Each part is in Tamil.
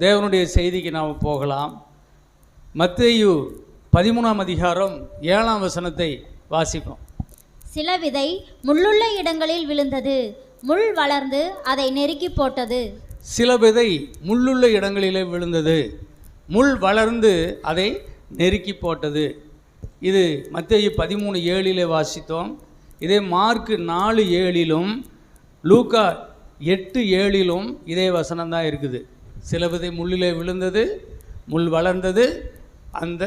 தேவனுடைய செய்திக்கு நாம் போகலாம். மத்தேயு 13ஆம் அதிகாரம் 7ஆம் வசனத்தை வாசிப்போம். சில விதை முள்ளுள்ள இடங்களில் விழுந்தது, முள் வளர்ந்து அதை நெருக்கி போட்டது. சில விதை முள்ளுள்ள இடங்களிலே விழுந்தது, முள் வளர்ந்து அதை நெருக்கி போட்டது. இது மத்தேயு 13:7 வாசித்தோம். இதே மார்க்கு 4:7 லூக்கா 8:7 இதே வசனம் தான் இருக்குது. சில விதை முள்ளிலே விழுந்தது, முள் வளர்ந்தது, அந்த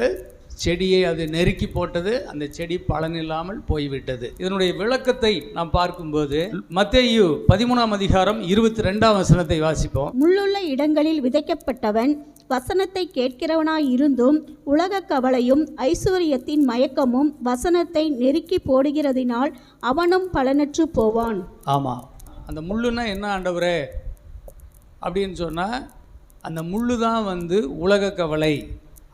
செடியை அது நெருக்கி போட்டது, அந்த செடி பலனில்லாமல் போய்விட்டது. இதனுடைய விளக்கத்தை நாம் பார்க்கும்போது மத்தேயு 13ஆம் அதிகாரம் 22ஆம் வசனத்தை வாசிப்போம். முள்ளுள்ள இடங்களில் விதைக்கப்பட்டவன் வசனத்தை கேட்கிறவனாய் இருந்தும் உலக கவலையும் ஐஸ்வர்யத்தின் மயக்கமும் வசனத்தை நெருக்கி போடுகிறதினால் அவனும் பலனற்று போவான். ஆமாம், அந்த முள்ளுன்னா என்ன ஆண்டவரே அப்படின்னு சொன்னால், அந்த முள்ளு தான் உலக கவலை,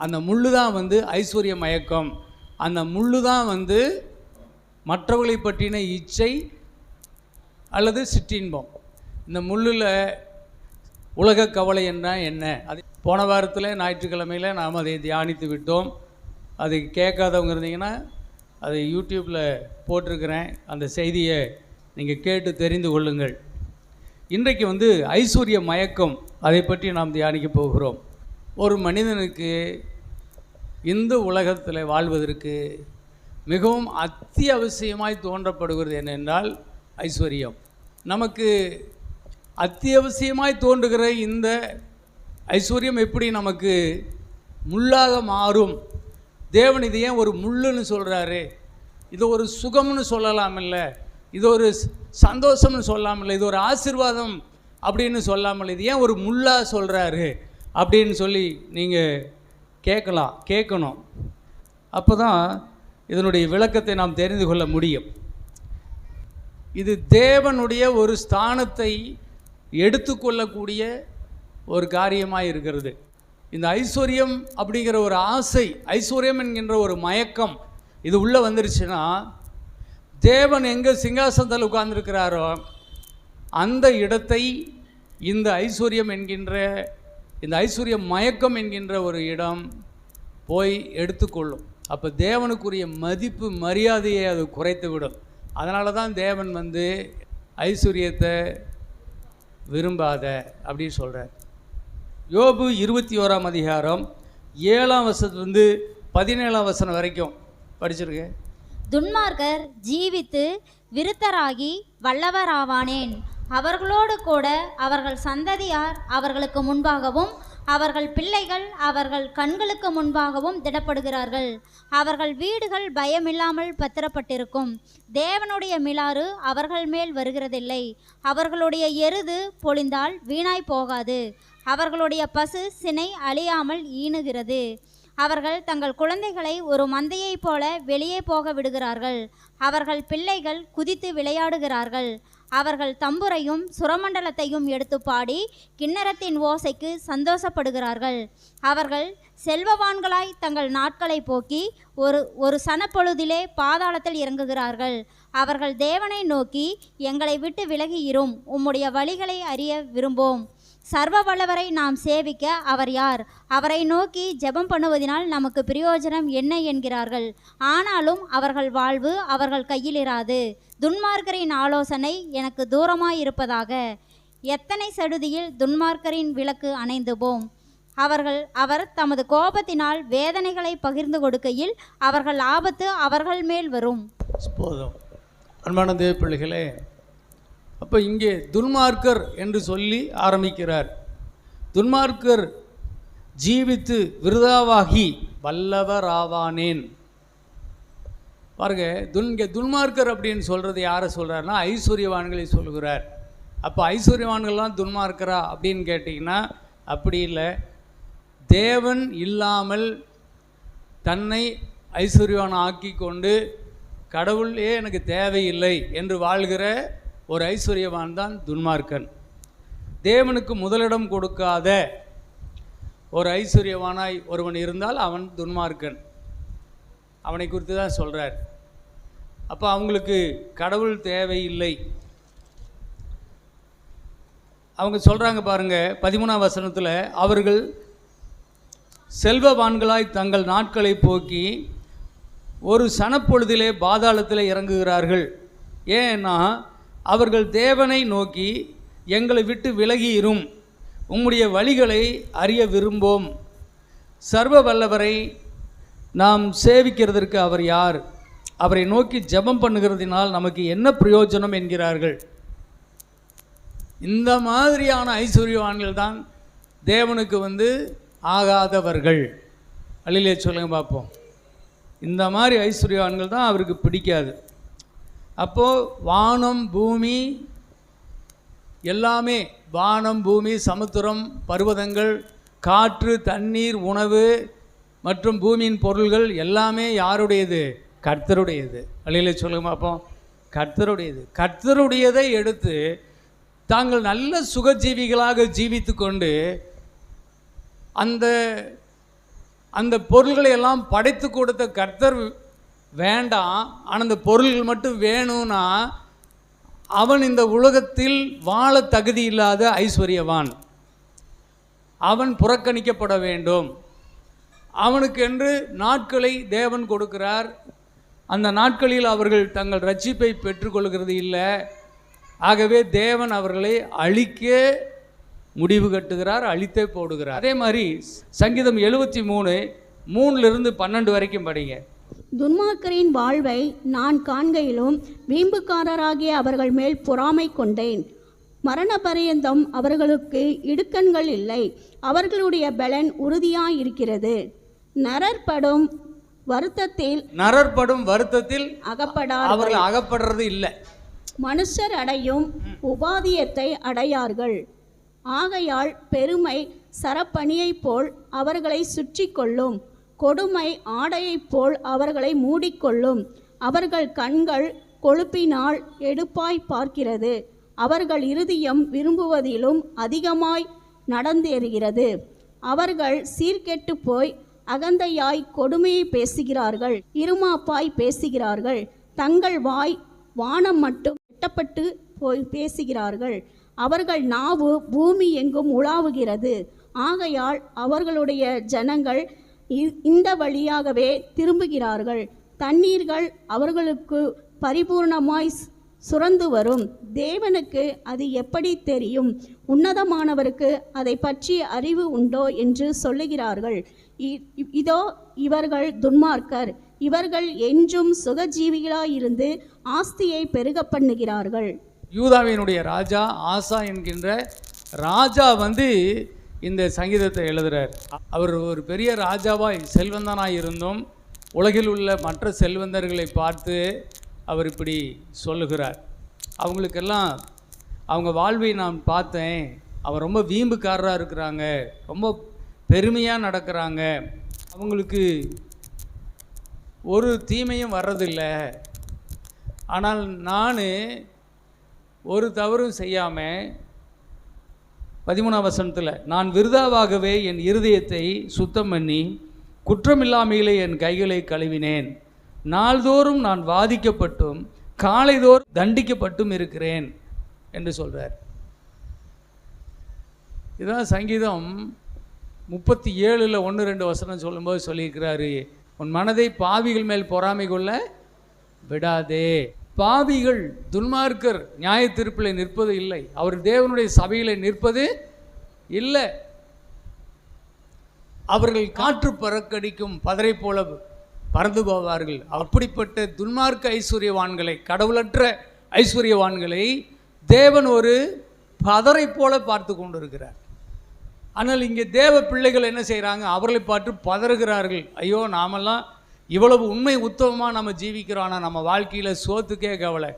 அந்த முள்ளு தான் ஐஸ்வர்ய மயக்கம், அந்த முள்ளு தான் மற்றவர்களை பற்றின இச்சை அல்லது சிற்றின்பம். இந்த முள்ளில் உலக கவலை என்ன? அது போன வாரத்தில் ஞாயிற்றுக்கிழமையில் நாம் அதை தியானித்து விட்டோம். அது கேட்காதவங்க இருந்தீங்கன்னா அதை யூடியூப்பில் போட்டிருக்கிறேன், அந்த செய்தியை நீங்கள் கேட்டு தெரிந்து கொள்ளுங்கள். இன்றைக்கு ஐஸ்வர்ய மயக்கம், அதை பற்றி நாம் தியானிக்க போகிறோம். ஒரு மனிதனுக்கு இந்த உலகத்தில் வாழ்வதற்கு மிகவும் அத்தியாவசியமாய் தோன்றப்படுகிறது என்னென்றால் ஐஸ்வர்யம். நமக்கு அத்தியாவசியமாய் தோன்றுகிற இந்த ஐஸ்வர்யம் எப்படி நமக்கு முள்ளாக மாறும்? தேவன் இது ஏன் ஒரு முள்ளுன்னு சொல்கிறாரு? இது ஒரு சுகம்னு சொல்லலாமில்ல, இது ஒரு சந்தோஷம்னு சொல்லாமல், இது ஒரு ஆசீர்வாதம் அப்படின்னு சொல்லாமல், இது ஏன் ஒரு முள்ளாக சொல்கிறாரு அப்படின்னு சொல்லி நீங்கள் கேட்கணும். அப்போ தான் இதனுடைய விளக்கத்தை நாம் தெரிந்து கொள்ள முடியும். இது தேவனுடைய ஒரு ஸ்தானத்தை எடுத்துக்கொள்ளக்கூடிய ஒரு காரியமாக இருக்கிறது. இந்த ஐஸ்வர்யம் அப்படிங்கிற ஒரு ஆசை, ஐஸ்வர்யம் என்கின்ற ஒரு மயக்கம் இது உள்ளே வந்துருச்சுன்னா, தேவன் எங்கே சிங்காசனத்தில் உட்கார்ந்துருக்கிறாரோ அந்த இடத்தை இந்த ஐஸ்வர்யம் என்கின்ற, இந்த ஐஸ்வர்ய மயக்கம் என்கின்ற ஒரு இடம் போய் எடுத்துக்கொள்ளும். அப்போ தேவனுக்குரிய மதிப்பு மரியாதையை அது குறைத்து விடும். அதனால தான் தேவன் ஐஸ்வர்யத்தை விரும்பாத அப்படின்னு சொல்கிறார். யோபு 21ஆம் அதிகாரம் 7ஆம் வசனத்திலிருந்து 17ஆம் வசனம் வரைக்கும் படிச்சிருக்கேன். துன்மார்க்கர் ஜீவித்து விருத்தராகி வல்லவராவானேன். அவர்களோடு கூட அவர்கள் சந்ததியார் அவர்களுக்கு முன்பாகவும் அவர்கள் பிள்ளைகள் அவர்கள் கண்களுக்கு முன்பாகவும் திடப்படுகிறார்கள். அவர்கள் வீடுகள் பயமில்லாமல் பத்திரப்பட்டிருக்கும். தேவனுடைய மிலாறு அவர்கள் மேல் வருகிறதில்லை. அவர்களுடைய எருது பொழிந்தால் வீணாய் போகாது. அவர்களுடைய பசு சினை அழியாமல் ஈனுகிறது. அவர்கள் தங்கள் குழந்தைகளை ஒரு மந்தையைப் போல வெளியே போக விடுகிறார்கள். அவர்கள் பிள்ளைகள் குதித்து விளையாடுகிறார்கள். அவர்கள் தம்புரையும் சுரமண்டலத்தையும் எடுத்து பாடி கிண்ணறத்தின் ஓசைக்கு சந்தோஷப்படுகிறார்கள். அவர்கள் செல்வவான்களாய் தங்கள் நாட்களை போக்கி ஒரு சனப்பொழுதிலே பாதாளத்தில் இறங்குகிறார்கள். அவர்கள் தேவனை நோக்கி, எங்களை விட்டு விலகி இரும், உம்முடைய வழிகளை அறிய விரும்போம். சர்வ வல்லவரை நாம் சேவிக்க அவர் யார்? அவரை நோக்கி ஜெபம் பண்ணுவதனால் நமக்கு பிரயோஜனம் என்ன என்கிறார்கள். ஆனாலும் அவர்கள் வாழ்வு அவர்கள் கையில் இராது. துன்மார்க்கரின் ஆலோசனை எனக்கு தூரமாயிருப்பதாக. எத்தனை சடுதியில் துன்மார்க்கரின் விளக்கு அணைந்து போம். அவர் தமது கோபத்தினால் வேதனைகளை பகிர்ந்து கொடுக்கையில் அவர்கள் ஆபத்து அவர்கள் மேல் வரும். போதும் அன்பான தேவ பிள்ளைகளே, அப்போ இங்கே துன்மார்க்கர் என்று சொல்லி ஆரம்பிக்கிறார். துன்மார்க்கர் ஜீவித்து விருதாவாகி வல்லவராவானேன். பாருங்க, இங்கே துன்மார்க்கர் அப்படின்னு சொல்கிறது யாரை சொல்கிறாருன்னா ஐஸ்வர்யவான்களை சொல்கிறார். அப்போ ஐஸ்வர்யவான்கள்லாம் துன்மார்க்கரா அப்படின்னு கேட்டிங்கன்னா அப்படி இல்லை. தேவன் இல்லாமல் தன்னை ஐஸ்வர்யவான் ஆக்கி கொண்டு கடவுளே எனக்கு தேவையில்லை என்று வாழ்கிற ஒரு ஐஸ்வர்யவான் தான் துன்மார்க்கன். தேவனுக்கு முதலிடம் கொடுக்காத ஒரு ஐஸ்வர்யவானாய் ஒருவன் இருந்தால் அவன் துன்மார்க்கன். அவனை குறித்து தான் சொல்கிறார். அப்போ அவங்களுக்கு கடவுள் தேவையில்லை. அவங்க சொல்கிறாங்க பாருங்கள் 13ஆம் வசனத்தில், அவர்கள் செல்வவான்களாய் தங்கள் நாட்களை போக்கி ஒரு சனப்பொழுதிலே பாதாளத்தில் இறங்குகிறார்கள். ஏன்னா அவர்கள் தேவனை நோக்கி எங்களை விட்டு விலகி இரும், உம்முடைய வழிகளை அறிய விரும்போம், சர்வ வல்லவரை நாம் சேவிக்கிறதற்கு அவர் யார், அவரை நோக்கி ஜெபம் பண்ணுகிறதினால் நமக்கு என்ன பிரயோஜனம் என்கிறார்கள். இந்த மாதிரியான ஐஸ்வர்யவான்கள் தான் தேவனுக்கு ஆகாதவர்கள். அல்லேலூயா சொல்லுங்க பார்ப்போம். இந்த மாதிரி ஐஸ்வர்யவான்கள் தான் அவருக்கு பிடிக்காது. அப்போது வானம் பூமி எல்லாமே, வானம் பூமி சமுத்திரம் பர்வதங்கள் காற்று தண்ணீர் உணவு மற்றும் பூமியின் பொருள்கள் எல்லாமே யாருடையது? கர்த்தருடையது. அல்லேலூயா சொல்லுங்க பார்ப்போம். கர்த்தருடையது. கர்த்தருடையதை எடுத்து தாங்கள் நல்ல சுகஜீவிகளாக ஜீவித்து கொண்டு அந்த பொருள்களை எல்லாம் படைத்து கொடுத்த கர்த்தர் வேண்டாம், ஆனால் அந்த பொருள்கள் மட்டும் வேணும்னா அவன் இந்த உலகத்தில் வாழ தகுதி இல்லாத ஐஸ்வர்யவான். அவன் புறக்கணிக்கப்பட வேண்டும். அவனுக்கென்று நாட்களை தேவன் கொடுக்கிறார். அந்த நாட்களில் அவர்கள் தங்கள் ரட்சிப்பை பெற்றுக்கொள்கிறது இல்லை. ஆகவே தேவன் அவர்களை அழிக்க முடிவு கட்டுகிறார், அழித்தே போடுகிறார். அதே மாதிரி சங்கீதம் 73:3 12 வரைக்கும் படிங்க. துன்மார்க்கரின் வாழ்வை நான் காண்கையிலும் வீம்புக்காரராகிய அவர்கள் மேல் பொறாமை கொண்டேன். மரண பரியந்தம் அவர்களுக்கு இடுக்கண்கள் இல்லை, அவர்களுடைய பலன் உறுதியாயிருக்கிறது. நரற்படும் வருத்தத்தில் அகப்படார், அவர்கள் அகப்படுறது இல்லை. மனுஷர் அடையும் உபாதியத்தை அடையார்கள். ஆகையால் பெருமை சரப்பணியைப் போல் அவர்களை சுற்றி கொள்ளும், கொடுமை ஆடையைப் போல் அவர்களை மூடிக்கொள்ளும். அவர்கள் கண்கள் கொழுப்பினால் எடுப்பாய் பார்க்கிறது, அவர்கள் இருதயம் விரும்புவதிலும் அதிகமாய் நடந்தேறுகிறது. அவர்கள் சீர்கெட்டு போய் அகந்தையாய் கொடுமையை பேசுகிறார்கள், இருமாப்பாய் பேசுகிறார்கள். தங்கள் வாய் வானம் மட்டும் வெட்டப்பட்டு போய் பேசுகிறார்கள். அவர்கள் நாவு பூமி எங்கும் உலாவுகிறது. ஆகையால் அவர்களுடைய ஜனங்கள் இந்த வழியாகவே திரும்புகிறார்கள். தண்ணீர்கள் அவர்களுக்கு பரிபூர்ணமாய் சுரந்து வரும். தேவனுக்கு அது எப்படி தெரியும்? உன்னதமானவருக்கு அதை பற்றிய அறிவு உண்டோ என்று சொல்லுகிறார்கள். இதோ இவர்கள் துன்மார்க்கர், இவர்கள் என்றும் சுகஜீவிகளாயிருந்து ஆஸ்தியை பெருக பண்ணுகிறார்கள். யூதாவினுடைய ராஜா ஆசா என்கின்ற ராஜா இந்த சங்கீதத்தை எழுதுகிறார். அவர் ஒரு பெரிய ராஜாவாய் செல்வந்தனாய் இருந்தும் உலகில் உள்ள மற்ற செல்வந்தர்களை பார்த்து அவர் இப்படி சொல்லுகிறார். அவங்களுக்கெல்லாம் அவங்க வாழ்வை நான் பார்த்தேன், அவர் ரொம்ப வீம்புக்காரராக இருக்கிறாங்க, ரொம்ப பெருமையாக நடக்கிறாங்க, அவங்களுக்கு ஒரு தீமையும் வர்றதில்லை. ஆனால் நான் ஒரு தவறும் செய்யாமல் 13ஆம் வசனத்தில், நான் விருதாவாகவே என் இருதயத்தை சுத்தம் பண்ணி குற்றமில்லாமையிலே என் கைகளை கழுவினேன். நாள்தோறும் நான் வாதிக்கப்பட்டும் காலைதோறும் தண்டிக்கப்பட்டும் இருக்கிறேன் என்று சொல்கிறார். இதுதான் சங்கீதம் 37 1-2 வசனம் சொல்லும்போது சொல்லியிருக்கிறாரு, உன் மனதை பாவிகள் மேல் பொறாமை கொள்ள விடாதே. பாவிகள் துன்மார்க்கர் நியாய தீர்ப்பில் நிற்பது இல்லை, அவர் தேவனுடைய சபையில் நிற்பது இல்லை. அவர்கள் காற்று பறக்கடிக்கும் பதரை போல பறந்து போவார்கள். அப்படிப்பட்ட துன்மார்க்க ஐஸ்வர்யவான்களை, கடவுளற்ற ஐஸ்வர்யவான்களை தேவன் ஒரு பதரை போல பார்த்து கொண்டிருக்கிறார். ஆனால் இங்கே தேவ பிள்ளைகள் என்ன செய்கிறாங்க? அவர்களை பார்த்து பதறுகிறார்கள். ஐயோ, நாமெல்லாம் இவ்வளவு உண்மை உத்தமமாக நம்ம ஜீவிக்கிறோம், ஆனால் நம்ம வாழ்க்கையில் சோத்துக்கே கவலை.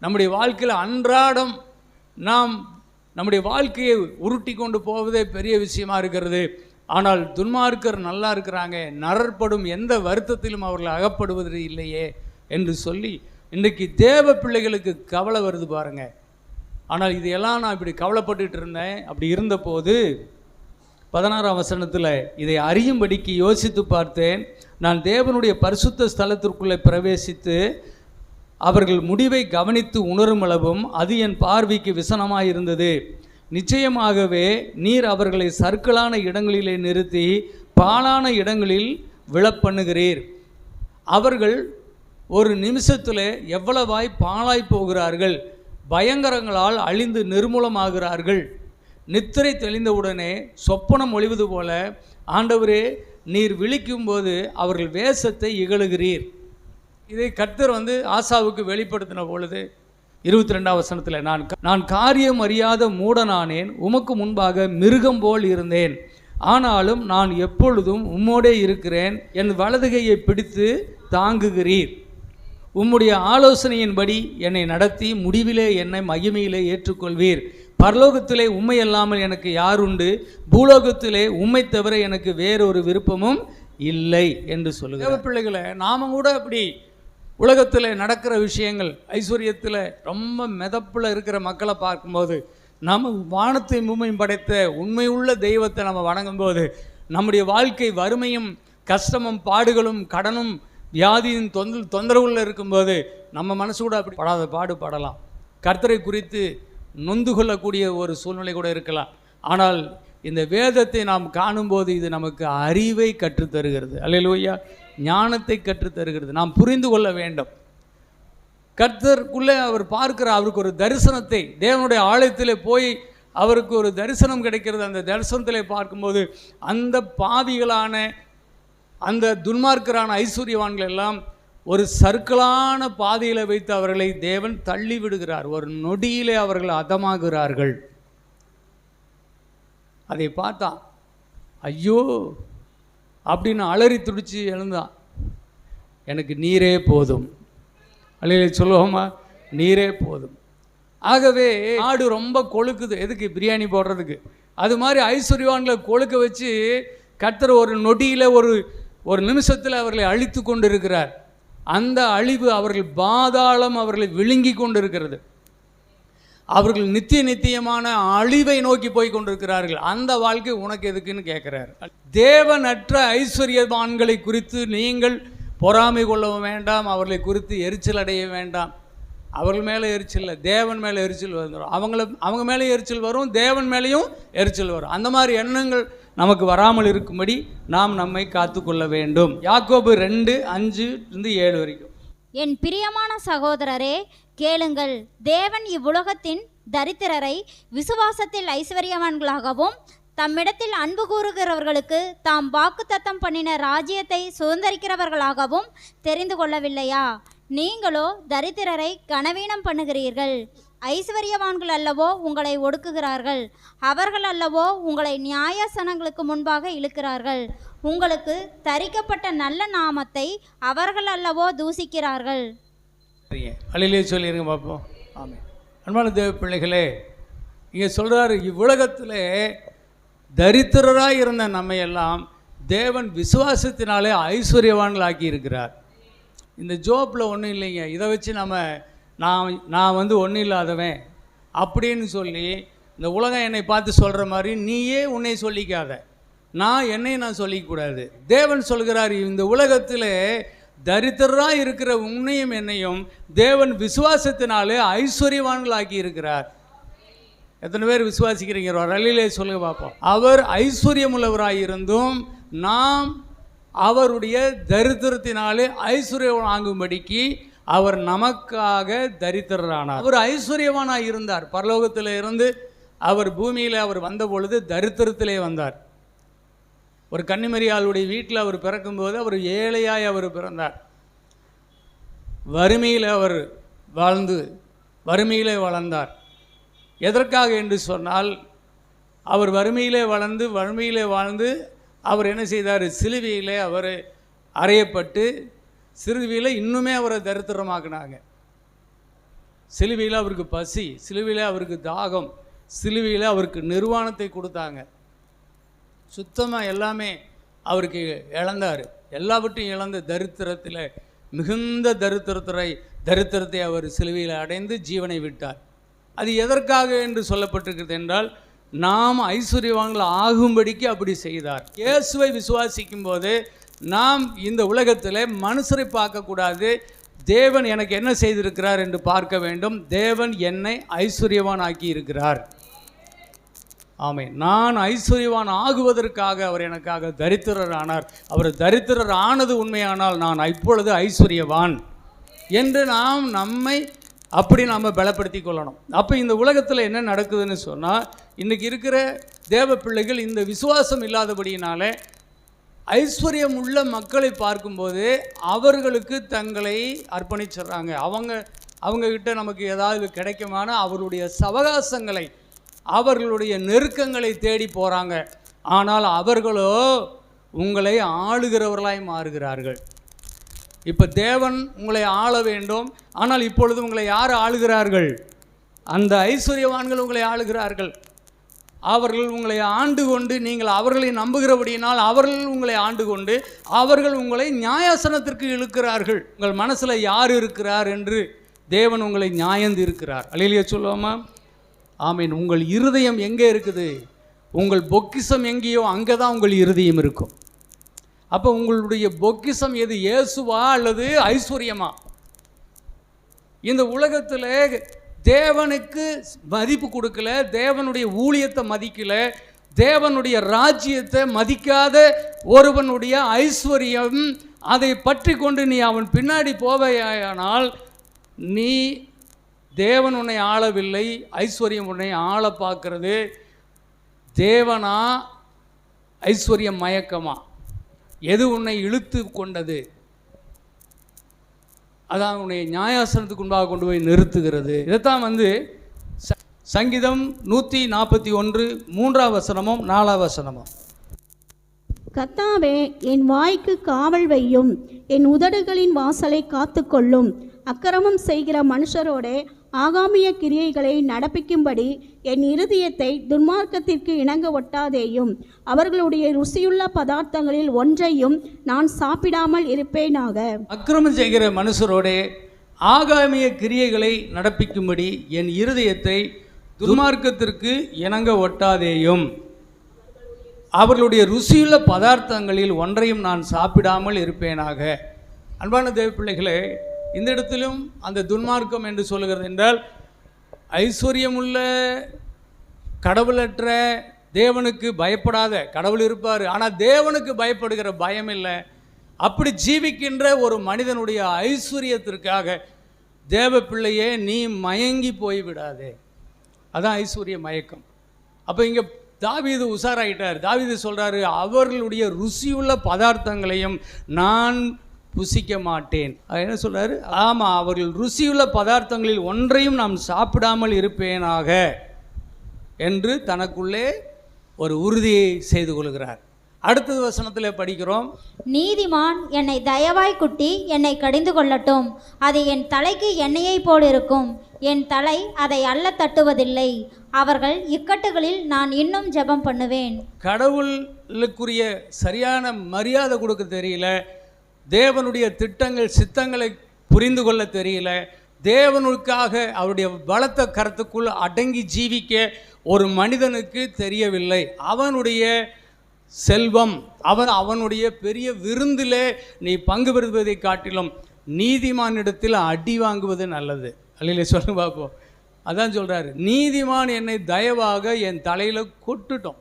நம்முடைய வாழ்க்கையில் அன்றாடம் நாம் நம்முடைய வாழ்க்கையை உருட்டி கொண்டு போவதே பெரிய விஷயமா இருக்கிறது. ஆனால் துன்மார்க்கர் நல்லா இருக்கிறாங்க, நரற்படும் எந்த வருத்தத்திலும் அவர்கள் அகப்படுவது இல்லையே என்று சொல்லி இன்றைக்கு தேவ பிள்ளைகளுக்கு கவலை வருது பாருங்க. ஆனால் இதையெல்லாம் நான் இப்படி கவலைப்பட்டுட்டு இருந்தேன். அப்படி இருந்தபோது 16ஆம் வசனத்தில், இதை அறியும்படிக்கு யோசித்து பார்த்தேன், நான் தேவனுடைய பரிசுத்த ஸ்தலத்திற்குள்ளே பிரவேசித்து அவர்கள் முடிவை கவனித்து உணரும் அளவும் அது என் பார்வைக்கு விசனமாயிருந்தது. நிச்சயமாகவே நீர் அவர்களை சறுக்கலான இடங்களிலே நிறுத்தி பாழான இடங்களில் விழப்பண்ணுகிறீர். அவர்கள் ஒரு நிமிஷத்தில் எவ்வளவாய் பாழாய் போகிறார்கள், பயங்கரங்களால் அழிந்து நிர்மூலமாகிறார்கள். நித்திரை தெளிந்தவுடனே சொப்பனம் ஒளிவது போல ஆண்டவரே நீர் விழிக்கும்போது அவர்கள் வேஷத்தை இகழுகிறீர். இதை கர்த்தர் ஆசாவுக்கு வெளிப்படுத்தின பொழுது 22ஆம் வசனத்தில், நான் காரியம் அறியாத மூடனானேன், உமக்கு முன்பாக மிருகம் போல் இருந்தேன், ஆனாலும் நான் எப்பொழுதும் உம்மோடே இருக்கிறேன், என் வலதுகையை பிடித்து தாங்குகிறீர். உம்முடைய ஆலோசனையின்படி என்னை நடத்தி முடிவிலே என்னை மகிமையிலே ஏற்றுக்கொள்வீர். பரலோகத்திலே உம்மை அல்லாமல் எனக்கு யார் உண்டு, பூலோகத்திலே உம்மை தவிர எனக்கு வேறொரு விருப்பமும் இல்லை என்று சொல்லுகிறார். பிள்ளைகளை நாம கூட அப்படி உலகத்தில் நடக்கிற விஷயங்கள், ஐஸ்வர்யத்தில் ரொம்ப மிதப்பில் இருக்கிற மக்களை பார்க்கும்போது, நம்ம வானத்தை பூமியும் படைத்த உண்மையுள்ள தெய்வத்தை நம்ம வணங்கும்போது நம்முடைய வாழ்க்கை வறுமையும் கஷ்டமும் பாடுகளும் கடனும் வியாதியின் தொந்தரவுகளில் இருக்கும்போது நம்ம மனசு கூட அப்படி படாத பாடுபடலாம். கர்த்தரை குறித்து நொந்து கொள்ளக்கூடிய ஒரு சூழ்நிலை கூட இருக்கலாம். ஆனால் இந்த வேதத்தை நாம் காணும்போது இது நமக்கு அறிவை கற்றுத்தருகிறது. அல்லேலூயா, ஞானத்தை கற்றுத்தருகிறது. நாம் புரிந்து கொள்ள வேண்டும். கர்த்தருக்குள்ளே அவர் பார்க்கிற அவருக்கு ஒரு தரிசனத்தை, தேவனுடைய ஆலயத்தில் போய் அவருக்கு ஒரு தரிசனம் கிடைக்கிறது. அந்த தரிசனத்தில் பார்க்கும்போது அந்த பாவிகளான அந்த துன்மார்க்கரான ஐஸ்வர்யவான்கள் எல்லாம் ஒரு சர்க்கலான பாதையில் வைத்து அவர்களை தேவன் தள்ளி விடுகிறார். ஒரு நொடியிலே அவர்கள் அதமாகிறார்கள். அதை பார்த்தான், ஐயோ அப்படின்னு அலறி துடிச்சு எழுந்தான். எனக்கு நீரே போதும், அல்லையில சொல்லுவோமா, நீரே போதும். ஆகவே ஆடு ரொம்ப கொழுக்குது, எதுக்கு பிரியாணி போடுறதுக்கு. அது மாதிரி ஐஸ்வர்யவான்களை கொழுக்க வச்சு கர்த்தர் ஒரு நொடியில் ஒரு நிமிஷத்தில் அவர்களை அழித்து கொண்டு இருக்கிறார். அந்த அழிவு அவர்கள் பாதாளம் அவர்களை விழுங்கி கொண்டு இருக்கிறது. அவர்கள் நித்தியமான அழிவை நோக்கி போய் கொண்டிருக்கிறார்கள். அந்த வாழ்க்கை உனக்கு எதுக்குன்னு கேட்குறார். தேவனற்ற ஐஸ்வர்யவான்களை குறித்து நீங்கள் பொறாமை கொள்ளவும் வேண்டாம், அவர்களை குறித்து எரிச்சல் அடைய வேண்டாம். அவர்கள் மேலே எரிச்சல் இல்லை, தேவன் மேலே எரிச்சல் வந்துடும். அவங்க மேலே எரிச்சல் வரும், தேவன் மேலேயும் எரிச்சல் வரும். அந்த மாதிரி எண்ணங்கள் நமக்கு வராமல் இருக்கும்படி நாம் நம்மை காத்துக்கொள்ள வேண்டும். யாக்கோபு 2:5-7 வரைக்கும். என் பிரியமான சகோதரரே கேளுங்கள், தேவன் இவ்வுலகத்தின் தரித்திரரை விசுவாசத்தில் ஐஸ்வர்யவான்களாகவும் தம்மிடத்தில் அன்பு கூறுகிறவர்களுக்கு தாம் வாக்குத்தத்தம் பண்ணின ராஜ்யத்தை சுதந்திரிக்கிறவர்களாகவும் தெரிந்து கொள்ளவில்லையா? நீங்களோ தரித்திரரை கனவீனம் பண்ணுகிறீர்கள். ஐஸ்வர்யவான்கள் அல்லவோ உங்களை ஒடுக்குகிறார்கள், அவர்கள் அல்லவோ உங்களை நியாயாசனங்களுக்கு முன்பாக இழுக்கிறார்கள். உங்களுக்கு தரிக்கப்பட்ட நல்ல நாமத்தை அவர்கள் அல்லவோ தூசிக்கிறார்கள். அல்லேலூயா சொல்லிடுங்க பார்ப்போம். ஆமென். அன்பான தேவ பிள்ளைகளே, இங்கே சொல்கிறார், இவ்வுலகத்தில் தரித்திரராக இருந்த நம்மையெல்லாம் தேவன் விசுவாசத்தினாலே ஐஸ்வர்யவான்களாக்கி இருக்கிறார். இந்த ஜோப்பில் ஒன்றும் இல்லைங்க, இதை வச்சு நான் ஒன்றும் இல்லாதவன் அப்படின்னு சொல்லி இந்த உலகம் என்னை பார்த்து சொல்கிற மாதிரி நீயே உன்னை சொல்லிக்காத, நான் சொல்லிக்கூடாது. தேவன் சொல்கிறார், இந்த உலகத்தில் தரித்திரராக இருக்கிற உன்னையும் என்னையும் தேவன் விசுவாசத்தினாலே ஐஸ்வர்யவான்களாக்கி இருக்கிறார். எத்தனை பேர் விசுவாசிக்கிறீங்க? ரலிலே சொல்லுங்க பார்ப்போம். அவர் ஐஸ்வர்யமுள்ளவராயிருந்தும் நாம் அவருடைய தரித்திரத்தினாலே ஐஸ்வர்யம் வாங்கும்படிக்கு அவர் நமக்காக தரித்திரரானார். அவர் ஐஸ்வர்யவானாக இருந்தார். பரலோகத்தில் இருந்து அவர் பூமியில் அவர் வந்த பொழுது தரித்திரத்திலே வந்தார். ஒரு கன்னிமரியாளுடைய வீட்டில் அவர் பிறக்கும்போது அவர் ஏழையாய் அவர் பிறந்தார். வறுமையில் அவர் வறுமையிலே வளர்ந்தார். எதற்காக என்று சொன்னால், அவர் வறுமையிலே வாழ்ந்து அவர் என்ன செய்தார்? சிலுவையிலே அவர் அறையப்பட்டு சிலுவையில் இன்னுமே அவரை தரித்திரமாக்கினாங்க. சிலுவையில் அவருக்கு பசி, சிலுவையில் அவருக்கு தாகம், சிலுவையில் அவருக்கு நிர்வாணத்தை கொடுத்தாங்க. சுத்தமாக எல்லாமே அவருக்கு இழந்தார். எல்லாவற்றையும் இழந்த தரித்திரத்தில் மிகுந்த தரித்திரத்தை அவர் சிலுவையில் அடைந்து ஜீவனை விட்டார். அது எதற்காக என்று சொல்லப்பட்டிருக்கிறது என்றால், நாம் ஐஸ்வர்யவான்கள் ஆகும்படிக்கு அப்படி செய்தார். இயேசுவை விசுவாசிக்கும் போது நாம் இந்த உலகத்தில் மனுஷரை பார்க்கக்கூடாது, தேவன் எனக்கு என்ன செய்திருக்கிறார் என்று பார்க்க வேண்டும். தேவன் என்னை ஐஸ்வர்யவான் ஆக்கி இருக்கிறார். ஆமென். நான் ஐஸ்வர்யவான் ஆகுவதற்காக அவர் எனக்காக தரித்திரர் ஆனார். அவர் தரித்திரர் ஆனது உண்மையானால் நான் இப்பொழுது ஐஸ்வர்யவான் என்று நம்மை அப்படி நாம் பலப்படுத்தி கொள்ளணும். அப்போ இந்த உலகத்தில் என்ன நடக்குதுன்னு சொன்னால், இன்றைக்கி இருக்கிற தேவ பிள்ளைகள் இந்த விசுவாசம் இல்லாதபடியினால ஐஸ்வர்யம் உள்ள மக்களை பார்க்கும்போது அவர்களுக்கு தங்களை அர்ப்பணிச்சிடுறாங்க. அவங்கக்கிட்ட நமக்கு ஏதாவது கிடைக்குமான அவருடைய சவகாசங்களை, அவர்களுடைய நெருக்கங்களை தேடி போகிறாங்க. ஆனால் அவர்களோ உங்களை ஆளுகிறவர்களாய் மாறுகிறார்கள். இப்போ தேவன் உங்களை ஆள வேண்டும், ஆனால் இப்பொழுது உங்களை யார் ஆளுகிறார்கள்? அந்த ஐஸ்வர்யவான்கள் உங்களை ஆளுகிறார்கள். அவர்கள் உங்களை ஆண்டு கொண்டு, நீங்கள் அவர்களை நம்புகிறபடியினால் அவர்கள் உங்களை ஆண்டு கொண்டு அவர்கள் உங்களை நியாயாசனத்திற்கு இழுக்கிறார்கள். உங்கள் மனசில் யார் இருக்கிறார் என்று தேவன் உங்களை நியாயந்து இருக்கிறார். அல்லேலூயா சொல்லுவோமா? ஆமீன். உங்கள் இருதயம் எங்கே இருக்குது? உங்கள் பொக்கிஷம் எங்கேயோ அங்கே தான் உங்கள் இருதயம் இருக்கும். அப்போ உங்களுடைய பொக்கிஷம் எது? இயேசுவா அல்லது ஐஸ்வர்யமா? இந்த உலகத்தில் தேவனுக்கு மதிப்பு கொடுக்கல, தேவனுடைய ஊழியத்தை மதிக்கல, தேவனுடைய ராஜ்யத்தை மதிக்காத ஒருவனுடைய ஐஸ்வர்யம், அதை பற்றி கொண்டு நீ அவன் பின்னாடி போவையானால் நீ தேவன் உன்னை ஆளவில்லை, ஐஸ்வர்யம் உன்னை ஆள பார்க்கிறது. தேவனா ஐஸ்வர்யம் மயக்கமா? எது உன்னை இழுத்து கொண்டது? அதான் உன்னை நியாயாசனத்துக்கு முன்பாக கொண்டு போய் நிறுத்துகிறது. இதைத்தான் சங்கீதம் 141 3ஆம் வசனமும் 4ஆம் வசனமும். கர்த்தாவே, என் வாய்க்கு காவல் வையும், என் உதடுகளின் வாசலை காத்துக்கொள்ளும். அக்கிரமம் செய்கிற மனுஷரோடே ஆகாமிய கிரியைகளை நடப்பிக்கும்படி என் இருதயத்தை துன்மார்க்கத்திற்கு இணங்க ஒட்டாதேயும். அவர்களுடைய ருசியுள்ள பதார்த்தங்களில் ஒன்றையும் நான் சாப்பிடாமல் இருப்பேனாக. அக்கிரமம் செய்கிற மனுஷரோடே ஆகாமிய கிரியைகளை நடப்பிக்கும்படி என் இருதயத்தை துன்மார்க்கத்திற்கு இணங்க ஒட்டாதேயும். அவர்களுடைய ருசியுள்ள பதார்த்தங்களில் ஒன்றையும் நான் சாப்பிடாமல் இருப்பேனாக. அன்பான தேவ பிள்ளைகளே, இந்த இடத்திலும் அந்த துன்மார்க்கம் என்று சொல்லுகிறது என்றால், ஐஸ்வர்யமுள்ள கடவுளற்ற தேவனுக்கு பயப்படாத, கடவுள் இருப்பார் ஆனால் தேவனுக்கு பயப்படுகிற பயம் இல்லை, அப்படி ஜீவிக்கின்ற ஒரு மனிதனுடைய ஐஸ்வர்யத்திற்காக தேவ பிள்ளையே நீ மயங்கி போய்விடாதே. அதான் ஐஸ்வர்ய மயக்கம். அப்போ இங்கே தாவீது உஷாராயிட்டார். தாவீது சொல்கிறாரு, அவர்களுடைய ருசியுள்ள பதார்த்தங்களையும் நான் புசிக்க மாட்டேன். என்ன சொல்கிறாரு? ஆமாம், அவர்கள் ருசியுள்ள பதார்த்தங்களில் ஒன்றையும் நாம் சாப்பிடாமல் இருப்பேனாக என்று தனக்குள்ளே ஒரு உறுதியை செய்து கொள்கிறார். அடுத்தது வசனத்தில் படிக்கிறோம், நீதிமான் என்னை தயவாய் குட்டி என்னை கடிந்து கொள்ளட்டும், அது என் தலைக்கு எண்ணெயை போல் இருக்கும், என் தலை அதை அள்ள தட்டுவதில்லை. அவர்கள் இக்கட்டுகளில் நான் இன்னும் ஜெபம் பண்ணுவேன். கடவுளுக்குரிய சரியான மரியாதை கொடுக்க தெரியல, தேவனுடைய திட்டங்கள் சித்தங்களை புரிந்து கொள்ள தெரியல, தேவனுக்காக அவருடைய பலத்த கருத்துக்குள் அடங்கி ஜீவிக்க ஒரு மனிதனுக்கு தெரியவில்லை. அவனுடைய செல்வம், அவனுடைய பெரிய விருந்திலே நீ பங்கு பெறுவதை காட்டிலும் நீதிமானிடத்தில் அடி வாங்குவது நல்லது. அல்லையிலே சொல்லு பார்ப்போம். அதான் சொல்கிறாரு, நீதிமான் என்னை தயவாக என் தலையில் கொட்டுட்டோம்,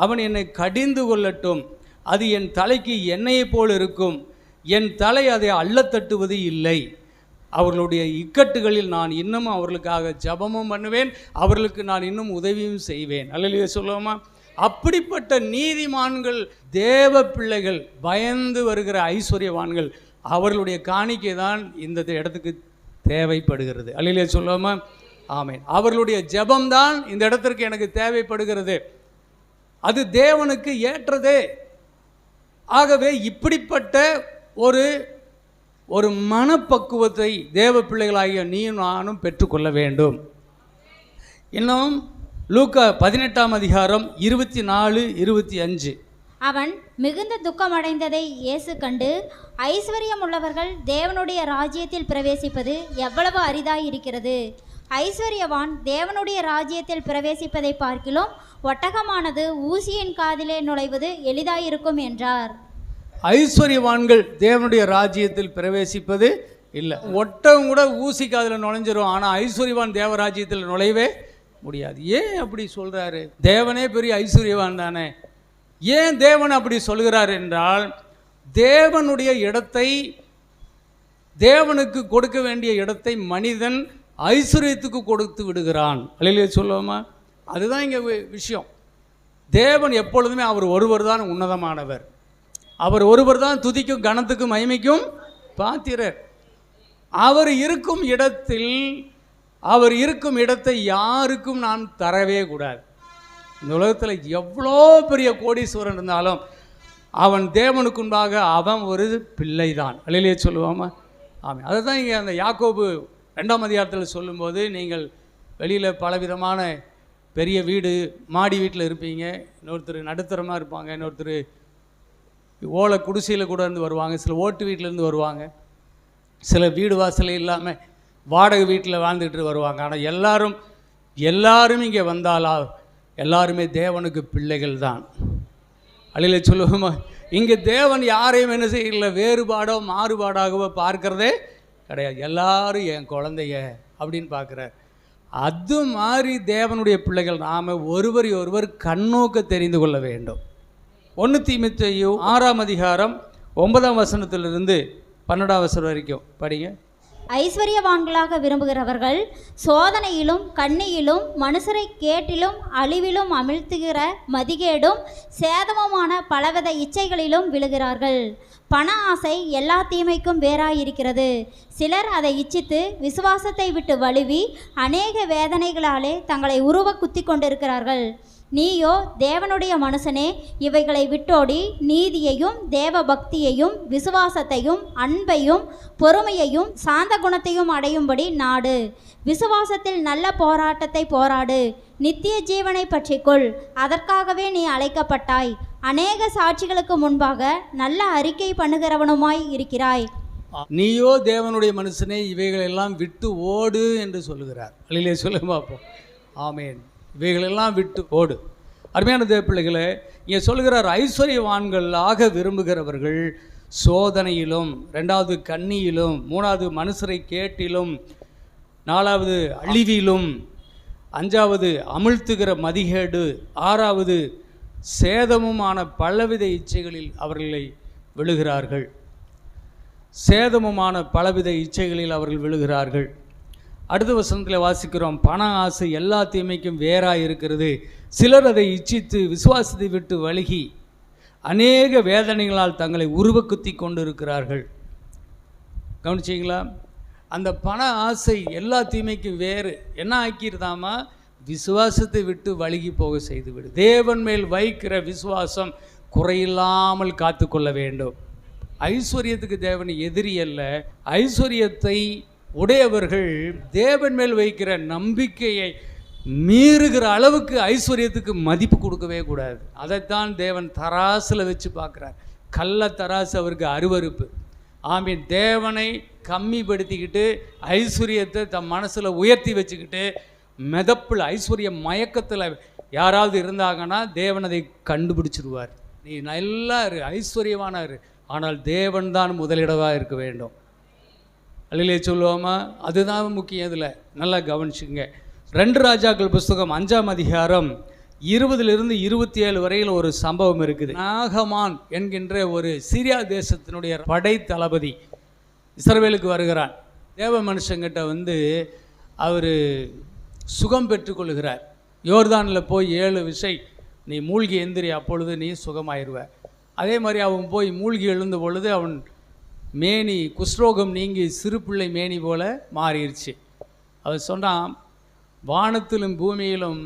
அவன் என்னை கடிந்து கொள்ளட்டும், அது என் தலைக்கு எண்ணெயை போல் இருக்கும், என் தலை அதை அள்ளத்தட்டுவது இல்லை. அவர்களுடைய இக்கட்டுகளில் நான் இன்னும் அவர்களுக்காக ஜபமும் பண்ணுவேன், அவர்களுக்கு நான் இன்னும் உதவியும் செய்வேன். அல்லையிலே சொல்லுவோமா? அப்படிப்பட்ட நீதிமான்கள், தேவ பிள்ளைகள், பயந்து வருகிற ஐஸ்வர்யவான்கள், அவர்களுடைய காணிக்கை தான் இந்த இடத்துக்கு தேவைப்படுகிறது. அல்லையிலே சொல்லுவோமா? ஆமென். அவர்களுடைய ஜெபம்தான் இந்த இடத்திற்கு எனக்கு தேவைப்படுகிறது, அது தேவனுக்கு ஏற்றதே. ஆகவே இப்படிப்பட்ட ஒரு மனப்பக்குவத்தை தேவ பிள்ளைகளாகிய நீயும் நானும் பெற்றுக்கொள்ள வேண்டும். இன்னும் லூக்கா 18ஆம் அதிகாரம் 24-25. அவன் மிகுந்த துக்கமடைந்ததை இயேசு கண்டு, ஐஸ்வர்யம் உள்ளவர்கள் தேவனுடைய ராஜ்யத்தில் பிரவேசிப்பது எவ்வளவு அரிதாயிருக்கிறது, ஐஸ்வர்யவான் தேவனுடைய ராஜ்யத்தில் பிரவேசிப்பதை பார்க்கிலும் ஒட்டகமானது ஊசியின் காதிலே நுழைவது எளிதாயிருக்கும் என்றார். ஐஸ்வர்யவான்கள் தேவனுடைய ராஜ்யத்தில் பிரவேசிப்பது இல்லை. ஒட்டகம் கூட ஊசி காதில் நுழைஞ்சிரும், ஆனால் ஐஸ்வர்யவான் தேவராஜ்யத்தில் நுழையவே முடியாது. ஏன் அப்படி சொல்கிறாரு? தேவனே பெரிய ஐஸ்வர்யவான் தானே. ஏன் தேவன் அப்படி சொல்கிறார் என்றால், தேவனுடைய இடத்தை, தேவனுக்கு கொடுக்க வேண்டிய இடத்தை மனிதன் ஐஸ்வர்யத்துக்கு கொடுத்து விடுகிறான். அல்லேலூயா சொல்லுவோமா? அதுதான் இங்கே விஷயம். தேவன் எப்பொழுதுமே அவர் ஒருவர் தான் உன்னதமானவர். அவர் ஒருவர் தான் துதிக்கும் கனத்துக்கும் மகிமைக்கும் பாத்திரர். அவர் இருக்கும் இடத்தில், அவர் இருக்கும் இடத்தை யாருக்கும் நான் தரவே கூடாது. இந்த உலகத்தில் எவ்வளோ பெரிய கோடீஸ்வரன் இருந்தாலும் அவன் தேவனுக்குண்டாக அவன் ஒரு பிள்ளை தான். அல்லேலூயா சொல்லுவாமா? ஆமாம். அதை தான் இங்கே அந்த யாக்கோபு 2ஆம் அதிகாரத்தில் சொல்லும்போது, நீங்கள் வெளியில் பலவிதமான பெரிய வீடு, மாடி வீட்டில் இருப்பீங்க, இன்னொருத்தர் நடுத்தரமாக இருப்பாங்க, இன்னொருத்தர் ஓலை குடிசையில் கூட இருந்து வருவாங்க, சில ஓட்டு வீட்டிலேருந்து வருவாங்க, சில வீடு வாசலே இல்லாமல் வாடகை வீட்டில் வாழ்ந்துட்டு வருவாங்க. ஆனால் எல்லாரும் இங்கே வந்தாலா எல்லாருமே தேவனுக்கு பிள்ளைகள் தான். அல்லேலூயா சொல்லுவோமா? இங்கே தேவன் யாரையும் என்ன செய்யல, வேறுபாடோ மாறுபாடாகவோ பார்க்கிறதே கிடையாது. எல்லாரும் என் குழந்தைய அப்படின்னு பார்க்குறார். அது மாதிரி தேவனுடைய பிள்ளைகள் நாம் ஒருவரை ஒருவர் கண்ணோக்க தெரிந்து கொள்ள வேண்டும். 1 தீமோத்தேயு 6ஆம் அதிகாரம் 9ஆம் வசனத்திலிருந்து 12ஆம் வசனம் வரைக்கும் படிங்க. ஐஸ்வர்யவான்களாக விரும்புகிறவர்கள் சோதனையிலும் கண்ணியிலும் மனுஷரை கேட்டிலும் அழிவிலும் அமிழ்த்துகிற மதிகேடும் சேதமுமான பலவித இச்சைகளிலும் விழுகிறார்கள். பண ஆசை எல்லா தீமைக்கும் வேறாயிருக்கிறது. சிலர் அதை இச்சித்து விசுவாசத்தை விட்டு வழுவி அநேக வேதனைகளாலே தங்களை உருவ குத்தி கொண்டிருக்கிறார்கள். நீயோ தேவனுடைய மனுஷனே, இவைகளை விட்டோடி நீதியையும் தேவ பக்தியையும் விசுவாசத்தையும் அன்பையும் பொறுமையையும் சாந்த குணத்தையும் அடையும்படி நாடு. விசுவாசத்தில் நல்ல போராட்டத்தை போராடு. நித்திய ஜீவனை பற்றிக்கொள். அதற்காகவே நீ அழைக்கப்பட்டாய். அநேக சாட்சிகளுக்கு முன்பாக நல்ல அறிக்கை பண்ணுகிறவனுமாய் இருக்கிறாய். நீயோ தேவனுடைய மனுஷனே, இவைகளெல்லாம் விட்டு ஓடு என்று சொல்லுகிறார். அல்லேலூயா சொல்லுங்க பார்ப்போம். ஆமேன். இவைகளெல்லாம் விட்டு ஓடு. அருமையான தேவ பிள்ளைகளே, இங்கே சொல்கிறார், ஐஸ்வர்யவான்களாக விரும்புகிறவர்கள் சோதனையிலும், 2வது கண்ணியிலும், 3வது மனுஷரை கேட்டிலும், 4வது அழிவிலும், 5வது அமிழ்த்துகிற மதிகேடு, 6வது சேதமுமான பலவித இச்சைகளில் அவர்களை விழுகிறார்கள். சேதமுமான பலவித இச்சைகளில் அவர்கள் விழுகிறார்கள். அடுத்த வசனத்தில் வாசிக்கிறோம், பண ஆசை எல்லா தீமைக்கும் வேறாக இருக்கிறது. சிலர் அதை இச்சித்து விசுவாசத்தை விட்டு வழுகி அநேக வேதனைகளால் தங்களை உருவக்குத்தி கொண்டு இருக்கிறார்கள். கவனிச்சிங்களா? அந்த பண ஆசை எல்லா தீமைக்கும் வேறு என்ன ஆக்கியிருந்தாமா, விசுவாசத்தை விட்டு வழுகி போக செய்துவிடு. தேவன் மேல் வைக்கிற விசுவாசம் குறையில்லாமல் காத்து கொள்ள வேண்டும். ஐஸ்வர்யத்துக்கு தேவன் எதிரி அல்ல. ஐஸ்வர்யத்தை உடையவர்கள் தேவன் மேல் வைக்கிற நம்பிக்கையை மீறுகிற அளவுக்கு ஐஸ்வர்யத்துக்கு மதிப்பு கொடுக்கவே கூடாது. அதைத்தான் தேவன் தராசில் வச்சு பார்க்குறார். கள்ள தராசு அவருக்கு அருவருப்பு. ஆமீன். தேவனை கம்மிப்படுத்திக்கிட்டு ஐஸ்வர்யத்தை தம் மனசில் உயர்த்தி வச்சுக்கிட்டு மிதப்பில் ஐஸ்வர்ய மயக்கத்தில் யாராவது இருந்தாங்கன்னா தேவன் அதை கண்டுபிடிச்சிருவார். நீ நல்லா இரு, ஐஸ்வர்யவானா இரு, ஆனால் தேவன் தான் முதலிடவாக இருக்க வேண்டும். அல்லேலூயா சொல்லுவோமா? அதுதான் முக்கியம். இதில் நல்லா கவனிச்சுங்க. 2 ராஜாக்கள் புஸ்தகம் 5ஆம் அதிகாரம் 20லிருந்து 27 வரையில் ஒரு சம்பவம் இருக்குது. நாகமான் என்கின்ற ஒரு சிரியா தேசத்தினுடைய படை தளபதி இஸ்ரவேலுக்கு வருகிறான். தேவ மனுஷங்கிட்ட அவர் சுகம் பெற்றுக்கொள்கிறார். யோர்தானில் போய் 7 விசை நீ மூழ்கி எந்திரி, அப்பொழுது நீ சுகமாயிருவ. அதே மாதிரி அவன் போய் மூழ்கி எழுந்த பொழுது அவன் மேனி குஷ்ரோகம் நீங்கி சிறு பிள்ளை மேனி போல மாறிடுச்சு. அவர் சொன்னான், வானத்திலும் பூமியிலும்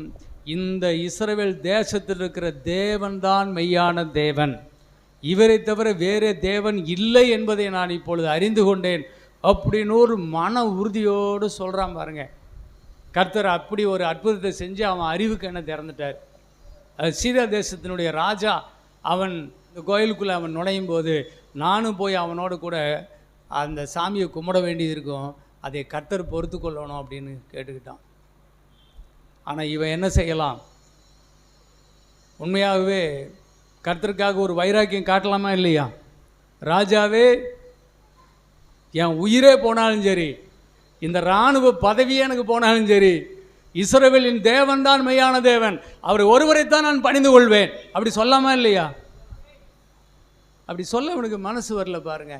இந்த இஸ்ரவேல் தேசத்தில் இருக்கிற தேவன்தான் மெய்யான தேவன், இவரை தவிர வேறே தேவன் இல்லை என்பதை நான் இப்பொழுது அறிந்து கொண்டேன் அப்படின்னு ஒரு மன உறுதியோடு சொல்கிறான் பாருங்க. கர்த்தர் அப்படி ஒரு அற்புதத்தை செஞ்சு அவன் அறிவுக்கு என்ன திறந்துட்டார். சீரியா தேசத்தினுடைய ராஜா அவன் இந்த கோயிலுக்குள்ளே அவன் நுழையும் போது நானும் போய் அவனோடு கூட அந்த சாமியை கும்பிட வேண்டியது இருக்கும், அதை கர்த்தர் பொறுத்து கொள்ளணும் அப்படின்னு கேட்டுக்கிட்டான். ஆனால் இவன் என்ன செய்யலாம்? உண்மையாகவே கர்த்தருக்காக ஒரு வைராக்கியம் காட்டலாமா இல்லையா? ராஜாவே, என் உயிரே போனாலும் சரி, இந்த இராணுவ பதவியே எனக்கு போனாலும் சரி, இஸ்ரவேலின் தேவன் தான் மெய்யான தேவன், அவர் ஒருவரைத்தான் நான் பணிந்து கொள்வேன். அப்படி சொல்லாமா இல்லையா? அப்படி சொல்ல அவனுக்கு மனசு வரல பாருங்க.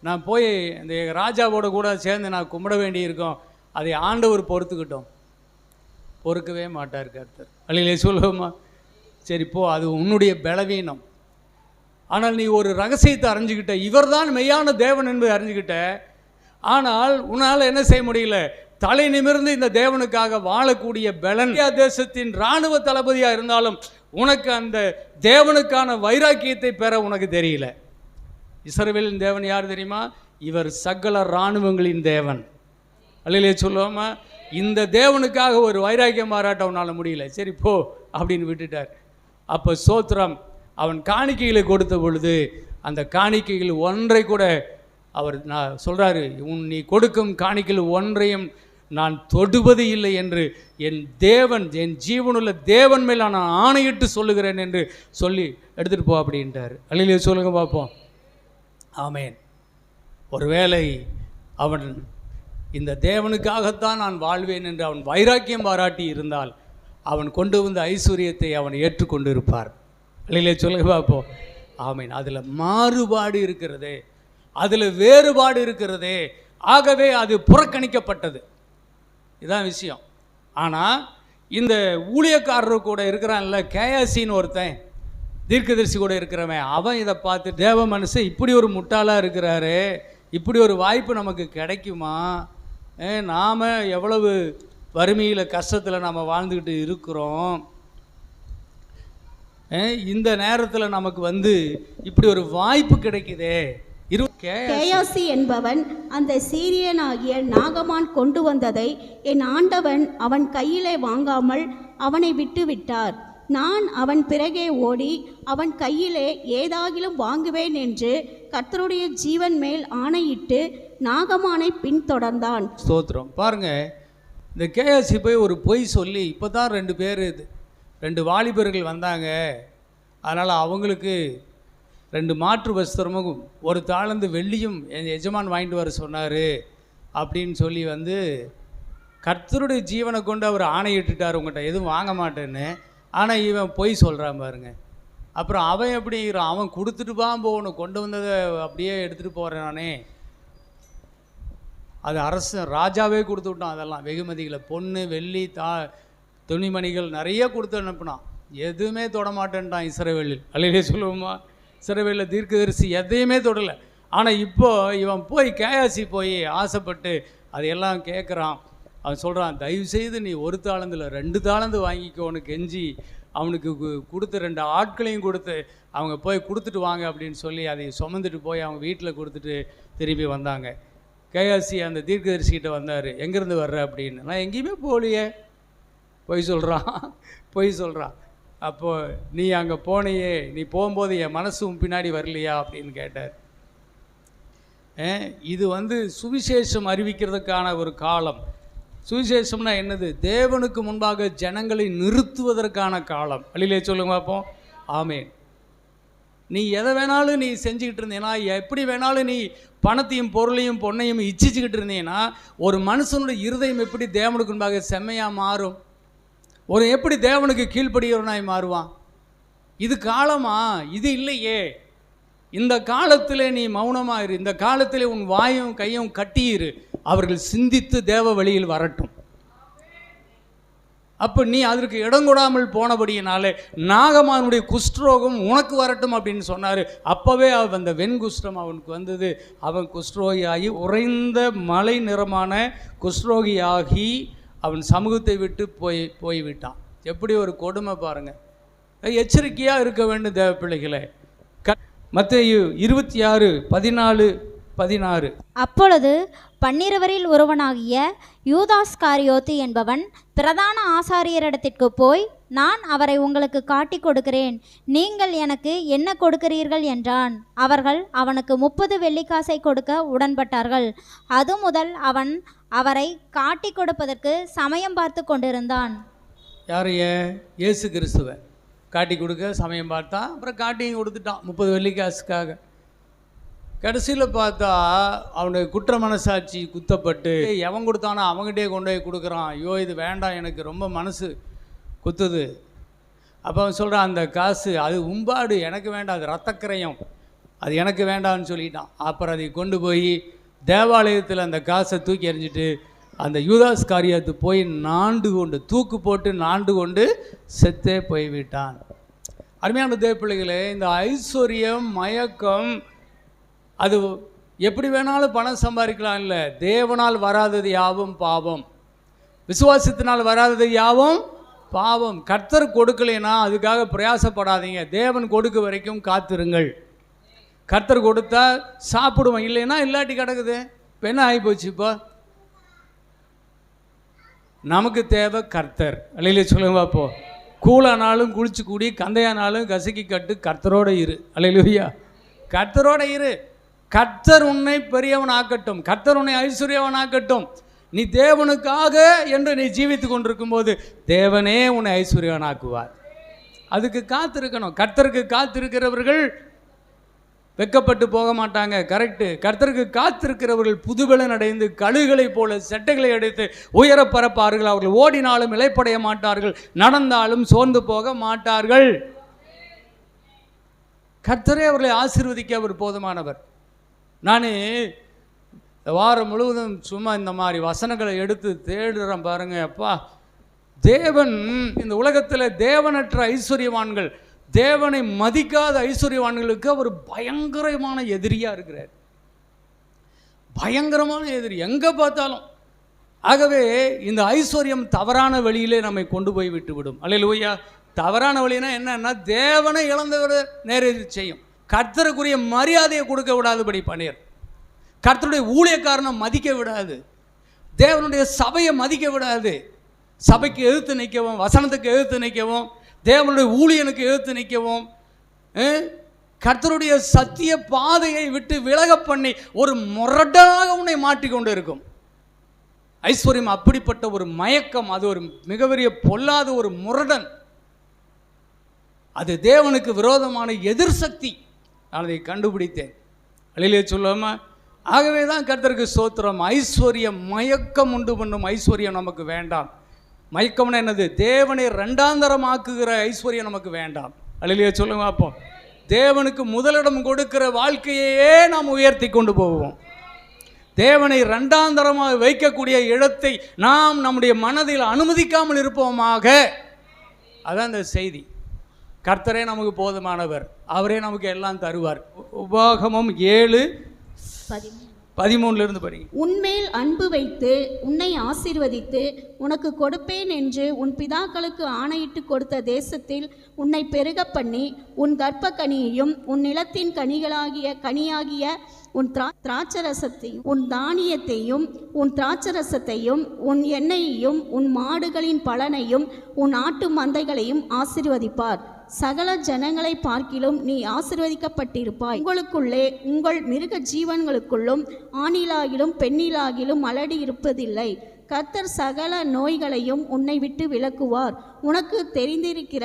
நான் போய் இந்த ராஜாவோட கூட சேர்ந்து நான் கும்பிட வேண்டி இருக்கும், அதை ஆண்டவர் பொறுத்துக்கிட்டோம். பொறுக்கவே மாட்டார் கர்த்தர். அல்லையிலே சொல்லுவோமா? சரி போ, அது உன்னுடைய பலவீனம். ஆனால் நீ ஒரு ரகசியத்தை அறிஞ்சுக்கிட்ட, இவர் தான் மெய்யான தேவன் என்பதை அறிஞ்சுக்கிட்ட. ஆனால் உன்னால் என்ன செய்ய முடியல? தலை நிமிர்ந்து இந்த தேவனுக்காக வாழக்கூடிய பலன். தேசத்தின் இராணுவ தளபதியாக இருந்தாலும் உனக்கு அந்த தேவனுக்கான வைராக்கியத்தை பெற உனக்கு தெரியல. இஸ்ரவேலின் தேவன் யார் தெரியுமா? இவர் சகல இராணுவங்களின் தேவன். அல்லையிலே சொல்லுவோமா? இந்த தேவனுக்காக ஒரு வைராக்கியம் பாராட்ட உன்னால் முடியல. சரி போ அப்படின்னு விட்டுட்டார். அப்போ சோத்திரம், அவன் காணிக்கைகளை கொடுத்த பொழுது அந்த காணிக்கைகள் ஒன்றை கூட அவர் நான் சொல்கிறாரு, நீ கொடுக்கும் காணிக்கைகள் ஒன்றையும் நான் தொடுவது இல்லை என்று என் தேவன், என் ஜீவனுள்ள தேவன் மேல் நான் ஆணையிட்டு சொல்லுகிறேன் என்று சொல்லி எடுத்துகிட்டு போ அப்படின்ட்டார். அல்லையிலே சொல்லுங்க பார்ப்போம். ஆமேன். ஒருவேளை அவன் இந்த தேவனுக்காகத்தான் நான் வாழ்வேன் என்று அவன் வைராக்கியம் பாராட்டி இருந்தால் அவன் கொண்டு வந்த ஐஸ்வர்யத்தை அவன் ஏற்றுக்கொண்டு இருப்பார். அல்லையிலே சொல்லுங்க பார்ப்போம். ஆமேன். அதில் மாறுபாடு இருக்கிறதே, அதில் வேறுபாடு இருக்கிறதே, ஆகவே அது புறக்கணிக்கப்பட்டது. இதுதான் விஷயம். ஆனால் இந்த ஊழியக்காரர் கூட இருக்கிறான்ல, கேயாசின்னு ஒருத்தன், தீர்க்கதரிசி கூட இருக்கிறவன், அவன் இதை பார்த்து தேவ மனுஷன் இப்படி ஒரு முட்டாளாக இருக்கிறாரு, இப்படி ஒரு வாய்ப்பு நமக்கு கிடைக்குமா? நாம் எவ்வளவு வறுமையில் கஷ்டத்தில் நம்ம வாழ்ந்துக்கிட்டு இருக்கிறோம், இந்த நேரத்தில் நமக்கு இப்படி ஒரு வாய்ப்பு கிடைக்குதே. கேயாசி என்பவன் அந்த சீரியனாகிய நாகமான் கொண்டு வந்ததை என் ஆண்டவன் அவன் கையிலே வாங்காமல் அவனை விட்டு விட்டார். நான் அவன் பிறகே ஓடி அவன் கையிலே ஏதாகிலும் வாங்குவேன் என்று கர்த்தருடைய ஜீவன் மேல் ஆணையிட்டு நாகமானை பின்தொடர்ந்தான். ஸ்தோத்திரம். பாருங்க, இந்த கேயாசி போய் ஒரு பொய் சொல்லி, இப்போ தான் 2 வாலிபர்கள் வந்தாங்க, அதனால் அவங்களுக்கு 2 மாற்று வஸ்திரமும் 1 தாளந்து வெள்ளியும் என் எஜமான் வாங்கிட்டு வர சொன்னார் அப்படின்னு சொல்லி கர்த்தருடைய ஜீவனை கொண்டு அவர் ஆணையிட்டுட்டார், உங்கள்கிட்ட எதுவும் வாங்க மாட்டேன்னு. ஆனால் இவன் பொய் சொல்கிறான் பாருங்க. அப்புறம் அவன் எப்படி, அவன் கொடுத்துட்டு தான் போகணும், கொண்டு வந்ததை அப்படியே எடுத்துகிட்டு போகிறேன் நானே. அது அரசு ராஜாவே கொடுத்து விட்டான். அதெல்லாம் வெகுமதிகளை, பொண்ணு வெள்ளி துணிமணிகள் நிறைய கொடுத்து அனுப்பினான். எதுவுமே தொடமாட்டேன்ட்டான் இஸ்ரவேலில். அல்லையிலே சொல்லுவோமா? இஸ்ரவேலில் தீர்க்கதரிசி எதையுமே தொடலை. ஆனால் இப்போ இவன் போய் கேயாசி போய் ஆசைப்பட்டு அதையெல்லாம் கேட்குறான். அவன் சொல்கிறான், தயவுசெய்து நீ 1 தாளந்தில் 2 தாளந்து வாங்கிக்கோன்னு கெஞ்சி அவனுக்கு கொடுத்து 2 ஆட்களையும் கொடுத்து அவங்க போய் கொடுத்துட்டு வாங்க அப்படின்னு சொல்லி அதை சுமந்துட்டு போய் அவங்க வீட்டில் கொடுத்துட்டு திரும்பி வந்தாங்க. கேயாசி அந்த தீர்க்கதரிசிக்கிட்ட வந்தார், எங்கேருந்து வர்ற அப்படின்னு. நான் எங்கேயுமே போகலையே. பொய் சொல்கிறான். அப்போது நீ அங்கே போனையே, நீ போகும்போது என் மனசும் பின்னாடி வரலையா அப்படின்னு கேட்டார். இது சுவிசேஷம் அறிவிக்கிறதுக்கான ஒரு காலம். சுவிசேஷம்னா என்னது? தேவனுக்கு முன்பாக ஜனங்களை நிறுத்துவதற்கான காலம். அல்லையிலே சொல்லுங்க பார்ப்போம். ஆமேன். நீ எதை வேணாலும் நீ செஞ்சுக்கிட்டு இருந்தீன்னா, எப்படி வேணாலும் நீ பணத்தையும் பொருளையும் பொண்ணையும் இச்சிச்சுக்கிட்டு இருந்தீங்கன்னா, ஒரு மனுஷனுடைய இருதயம் எப்படி தேவனுக்கு முன்பாக செம்மையாக மாறும்? ஒரு எப்படி தேவனுக்கு கீழ்ப்படுகிறவனாய் மாறுவான்? இது காலமா? இது இல்லையே. இந்த காலத்தில் நீ மௌனமாக இரு, இந்த காலத்தில் உன் வாயும் கையும் கட்டியிரு, அவர்கள் சிந்தித்து தேவ வழியில் வரட்டும். அப்போ நீ அதற்கு இடம் கொடாமல் போனபடியினாலே நாகமானுடைய குஷ்டரோகம் உனக்கு வரட்டும் அப்படின்னு சொன்னார். அப்போவே அந்த வெண்குஷ்டம் அவனுக்கு வந்தது. அவன் குஷ்டரோகியாகி உறைந்த மலை நிறமான குஷ்டரோகியாகி அவன் சமூகத்தை விட்டு போய்விட்டான். எப்படி ஒரு கொடுமை பாருங்கள். எச்சரிக்கையாக இருக்க வேண்டும் தேவ பிள்ளைகளே. மத்தேயு 26:14-16. அப்பொழுது 12 ஒருவனாகிய யூதாஸ்காரியோத்து என்பவன் பிரதான ஆசாரியரிடத்திற்கு போய், நான் அவரை உங்களுக்கு காட்டி கொடுக்கிறேன், நீங்கள் எனக்கு என்ன கொடுக்கிறீர்கள் என்றான். அவர்கள் அவனுக்கு 30 வெள்ளிக்காசை கொடுக்க உடன்பட்டார்கள். அது முதல் அவன் அவரை காட்டி கொடுப்பதற்கு சமயம் பார்த்து கொண்டிருந்தான். யாரைய? இயேசு கிறிஸ்துவை காட்டி கொடுக்க சமயம் பார்த்தான். அப்புறம் காட்டியும் கொடுத்துட்டான் 30 வெள்ளிக்காசுக்காக. கடைசியில் பார்த்தா அவனுடைய குற்ற மனசாட்சி குத்தப்பட்டு எவன் கொடுத்தானோ அவங்ககிட்டே கொண்டு போய் கொடுக்குறான். ஐயோ இது வேண்டாம், எனக்கு ரொம்ப மனசு குத்துது. அப்போ அவன் சொல்கிறான், அந்த காசு அது உம்பாடு, எனக்கு வேண்டாம், அது ரத்தக்கரையும், அது எனக்கு வேண்டாம்னு சொல்லிட்டான். அப்புறம் அதை கொண்டு போய் தேவாலயத்தில் அந்த காசை தூக்கி எறிஞ்சிட்டு அந்த யூதாஸ் காரியத்து போய் நாண்டு கொண்டு தூக்கு போட்டு நாண்டு கொண்டு செத்தே போய்விட்டான். அருமையான தேவப்பிள்ளைகளே, இந்த ஐஸ்வர்யம் மயக்கம் அது எப்படி வேணாலும் பணம் சம்பாதிக்கலாம் இல்லை. தேவனால் வராதது யாவும் பாவம், விசுவாசத்தினால் வராதது யாவும் பாவம். கர்த்தர் கொடுக்கலைன்னா அதுக்காக பிரயாசப்படாதீங்க. தேவன் கொடுக்க வரைக்கும் காத்திருங்கள். கர்த்தர் கொடுத்தா சாப்பிடுவோம், இல்லைன்னா இல்லாட்டி கிடக்குது. இப்போ என்ன ஆகிப்போச்சு? இப்போ நமக்கு தேவை கர்த்தர். அல்லையிலே சொல்லுங்க பார்ப்போம். கூழானாலும் குளிச்சு கூடி, கந்தையானாலும் கசக்கி கட்டு, கர்த்தரோட இரு. அல்லையிலுயா, கர்த்தரோட இரு. கர்த்தர் உன்னை பெரியவன் ஆக்கட்டும், கர்த்தர் உன்னை ஐஸ்வர்யவன் ஆக்கட்டும். நீ தேவனுக்காக என்று நீ ஜீவித்து கொண்டிருக்கும் போது தேவனே உன்னை ஐஸ்வர்யவன் ஆக்குவார். அதுக்கு காத்திருக்கணும். கர்த்தருக்கு காத்திருக்கிறவர்கள் வெக்கப்பட்டு போக மாட்டாங்க. கரெக்டு. கர்த்தருக்கு காத்திருக்கிறவர்கள் புதுபலன் அடைந்து கழுகுகளை போல செட்டைகளை அடைத்து உயர பரப்பார்கள். அவர்கள் ஓடினாலும் இளைப்படைய மாட்டார்கள், நடந்தாலும் சோர்ந்து போக மாட்டார்கள். கர்த்தரே அவர்களை ஆசீர்வதிக்க அவர் போதுமானவர். நான் வாரம் முழுவதும் சும்மா இந்த மாதிரி வசனங்களை எடுத்து தேடுறேன் பாருங்க. அப்பா, தேவன் இந்த உலகத்தில் தேவனற்ற ஐஸ்வர்யவான்கள், தேவனை மதிக்காத ஐஸ்வர்யவான்களுக்கு அவர் பயங்கரமான எதிரியாக இருக்கிறார். பயங்கரமான எதிரி எங்கே பார்த்தாலும். ஆகவே இந்த ஐஸ்வர்யம் தவறான வழியிலே நம்மை கொண்டு போய் விட்டுவிடும். அல்லேலூயா. தவறான வழினா என்னன்னா, தேவனை இழந்தவர் நேரடி செய்யும். கர்த்தருக்குரிய மரியாதையை கொடுக்க விடாதபடி பண்ணிடு. கர்த்தருடைய ஊழியக்காரனை மதிக்க விடாது. தேவனுடைய சபையை மதிக்க விடாது. சபைக்கு எதிர்த்து நிற்கவும், வசனத்துக்கு எதிர்த்து நிற்கவும், தேவனுடைய ஊழியனுக்கு எதிர்த்து நிற்கவும், கர்த்தருடைய சத்திய பாதையை விட்டு விலக பண்ணி ஒரு முரடனாக உன்னை மாட்டிக்கொண்டு இருக்கும். ஐஸ்வர்யம் அப்படிப்பட்ட ஒரு மயக்கம். அது ஒரு மிகப்பெரிய பொல்லாத ஒரு முரடன். அது தேவனுக்கு விரோதமான எதிர் சக்தி. நான் அதை கண்டுபிடித்தேன். அழிலே சொல்லாம. ஆகவே தான் கர்த்தருக்கு ஸ்தோத்திரம். ஐஸ்வர்யம் மயக்கம் உண்டு பண்ணும் ஐஸ்வர்யம் நமக்கு வேண்டாம். மயக்கம்னா என்னது? தேவனை ரெண்டாந்தரமாக்குகிற ஐஸ்வர்யம் நமக்கு வேண்டாம். அழிலே சொல்லுங்க அப்போ. தேவனுக்கு முதலிடம் கொடுக்கிற வாழ்க்கையே நாம் உயர்த்தி கொண்டு போவோம். தேவனை ரெண்டாந்தரமாக வைக்கக்கூடிய இடத்தை நாம் நம்முடைய மனதில் அனுமதிக்காமல் இருப்போமாக. அதான் இந்த செய்தி. கர்த்தரே நமக்கு போதுமானவர், அவரே நமக்கு எல்லாம் தருவார். உபாகமம் 7:13 படி. உன்மேல் அன்பு வைத்து உன்னை ஆசீர்வதித்து உனக்கு கொடுப்பேன் என்று உன் பிதாக்களுக்கு ஆணையிட்டு கொடுத்த தேசத்தில் உன்னை பெருக பண்ணி உன் கர்ப்ப கனியையும் உன் நிலத்தின் கனியாகிய உன் திராட்சரசத்தையும் உன் தானியத்தையும் உன் திராட்சரசத்தையும் உன் எண்ணெயையும் உன் மாடுகளின் பலனையும் உன் ஆட்டு மந்தைகளையும் ஆசீர்வதிப்பார். சகல ஜனங்களை பார்க்கிலும் நீ ஆசீர்வதிக்கப்பட்டிருப்பாய். உங்களுக்குள்ளே உங்கள் மிருக ஜீவன்களுக்குள்ளும் ஆணிலாகிலும் பெண்ணிலாகிலும் மலடி இருப்பதில்லை. கர்த்தர் சகல நோய்களையும் உன்னை விட்டு விலக்குவார். உனக்கு தெரிந்திருக்கிற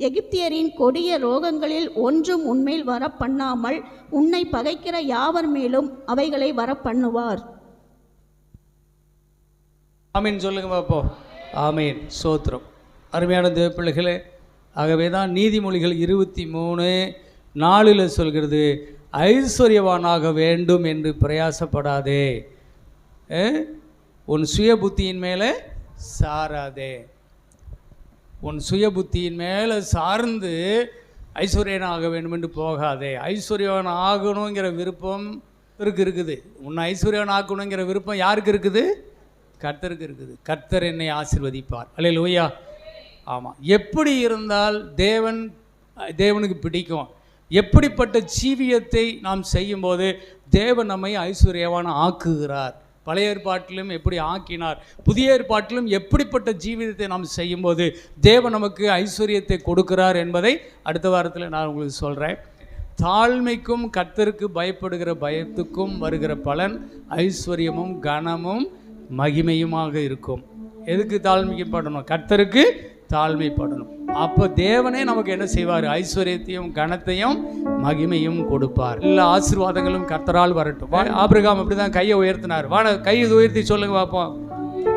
எகிப்தியரின் கொடிய ரோகங்களில் ஒன்றும் உன்மேல் வர பண்ணாமல் உன்னை பகைக்கிற யாவர் மேலும் அவைகளை வர பண்ணுவார். ஆமீன் சொல்லுங்க பாப்போம். ஆமீன். சோத்திரம். அருமையான தேவ பிள்ளைகளே, ஆகவே தான் நீதிமொழிகள் 23:4 சொல்கிறது, ஐஸ்வர்யவானாக வேண்டும் என்று பிரயாசப்படாதே, உன் சுய புத்தியின் மேலே சாராதே. உன் சுய புத்தியின் மேலே சார்ந்து ஐஸ்வர்யனாக வேண்டும் என்று போகாதே. ஐஸ்வர்யவான் ஆகணுங்கிற விருப்பம் இருக்குது. உன்னை ஐஸ்வர்யவான் ஆக்கணுங்கிற விருப்பம் யாருக்கு இருக்குது? கர்த்தருக்கு இருக்குது. கர்த்தர் என்னை ஆசீர்வதிப்பார். அல்லேலூயா. ஆமாம். எப்படி இருந்தால் தேவனுக்கு பிடிக்கும்? எப்படிப்பட்ட ஜீவியத்தை நாம் செய்யும்போது தேவன் நம்மை ஐஸ்வர்யவான் ஆக்குகிறார். பழைய ஏற்பாட்டிலும் எப்படி ஆக்கினார், புதிய ஏற்பாட்டிலும் எப்படிப்பட்ட ஜீவிதத்தை நாம் செய்யும்போது தேவன் நமக்கு ஐஸ்வர்யத்தை கொடுக்கிறார் என்பதை அடுத்த வாரத்தில் நான் உங்களுக்கு சொல்கிறேன். தாழ்மைக்கும் கர்த்தருக்கு பயப்படுகிற பயத்துக்கும் வருகிற பலன் ஐஸ்வர்யமும் கனமும் மகிமையுமாக இருக்கும். எதுக்கு தாழ்மைப்படணும்? கர்த்தருக்கு தாழ்மைப்படணும். அப்போ தேவனே நமக்கு என்ன செய்வார்? ஐஸ்வர்யத்தையும் கனத்தையும் மகிமையும் கொடுப்பார். எல்லா ஆசீர்வாதங்களும் கர்த்தரால் வரட்டும். ஆபிரகாம் அப்படிதான் கையை உயர்த்தினார். கையை உயர்த்தி சொல்லுங்க பார்ப்போம்.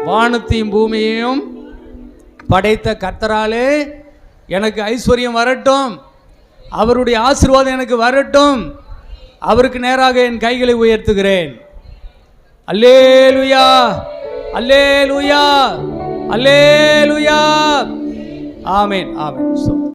வானத்தையும் பூமியையும் படைத்த கர்த்தராலே எனக்கு ஐஸ்வர்யம் வரட்டும், அவருடைய ஆசீர்வாதம் எனக்கு வரட்டும், அவருக்கு நேராக என் கைகளை உயர்த்துகிறேன். அல்லேலூயா, அல்லேலூயா, அல்லேலூயா. ஆமென், ஆமென்.